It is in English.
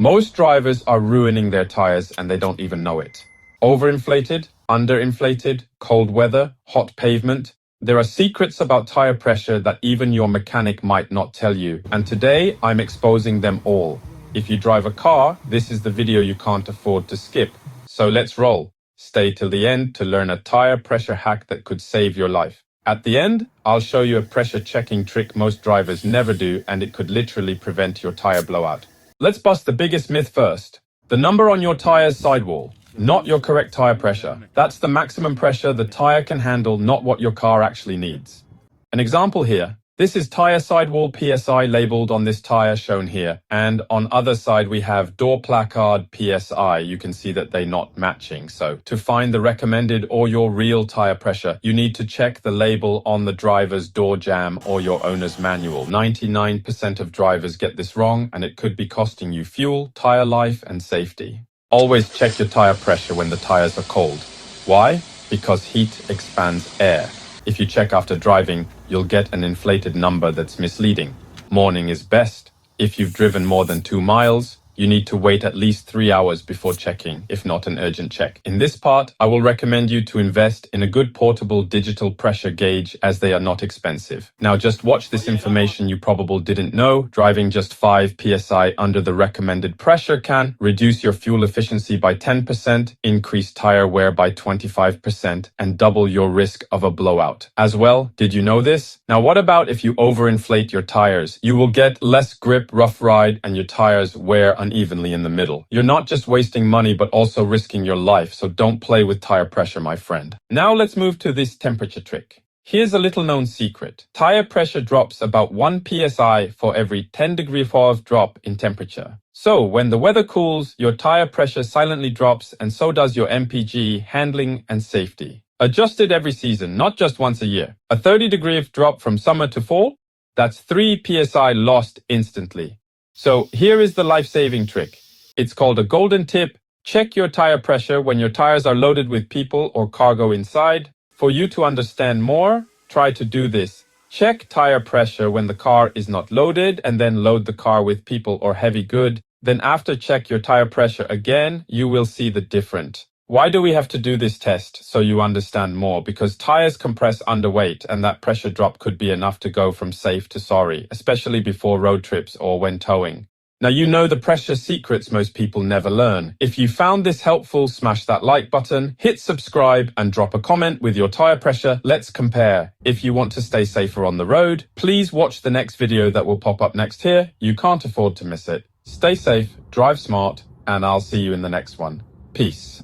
Most drivers are ruining their tires and they don't even know it. Overinflated, underinflated, cold weather, hot pavement. There are secrets about tire pressure that even your mechanic might not tell you, and today I'm exposing them all. If you drive a car, this is the video you can't afford to skip. So let's roll. Stay till the end to learn a tire pressure hack that could save your life. At the end, I'll show you a pressure checking trick most drivers never do, and it could literally prevent your tire blowout. Let's bust the biggest myth first. The number on your tire's sidewall, not your correct tire pressure. That's the maximum pressure the tire can handle, not what your car actually needs. An example here. This is tire sidewall PSI labeled on this tire shown here, and on other side we have door placard PSI. You can see that they're not matching. So to find the recommended or your real tire pressure, you need to check the label on the driver's door jamb or your owner's manual. 99% of drivers get this wrong, and it could be costing you fuel, tire life, and safety. Always check your tire pressure when the tires are cold. Why? Because heat expands air. If you check after driving, you'll get an inflated number that's misleading. Morning is best. If you've driven more than 2 miles, you need to wait at least 3 hours before checking, if not an urgent check. In this part, I will recommend you to invest in a good portable digital pressure gauge, as they are not expensive. Now just watch this information you probably didn't know. Driving just 5 PSI under the recommended pressure can reduce your fuel efficiency by 10%, increase tire wear by 25%, and double your risk of a blowout. As well, did you know this? Now what about if you overinflate your tires? You will get less grip, rough ride, and your tires wear unevenly in the middle. You're not just wasting money, but also risking your life, so don't play with tire pressure, my friend. Now let's move to this temperature trick. Here's a little known secret. Tire pressure drops about 1 PSI for every 10 degree of drop in temperature. So when the weather cools, your tire pressure silently drops, and so does your MPG, handling, and safety. Adjusted every season, not just once a year. A 30 degree drop from summer to fall? That's 3 PSI lost instantly. So here is the life-saving trick. It's called a golden tip. Check your tire pressure when your tires are loaded with people or cargo inside. For you to understand more, try to do this. Check tire pressure when the car is not loaded, and then load the car with people or heavy good. Then after check your tire pressure again, you will see the difference. Why do we have to do this test? So you understand more. Because tires compress under weight, and that pressure drop could be enough to go from safe to sorry, especially before road trips or when towing. Now you know the pressure secrets most people never learn. If you found this helpful, smash that like button, hit subscribe, and drop a comment with your tire pressure. Let's compare. If you want to stay safer on the road, please watch the next video that will pop up next here. You can't afford to miss it. Stay safe, drive smart, and I'll see you in the next one. Peace.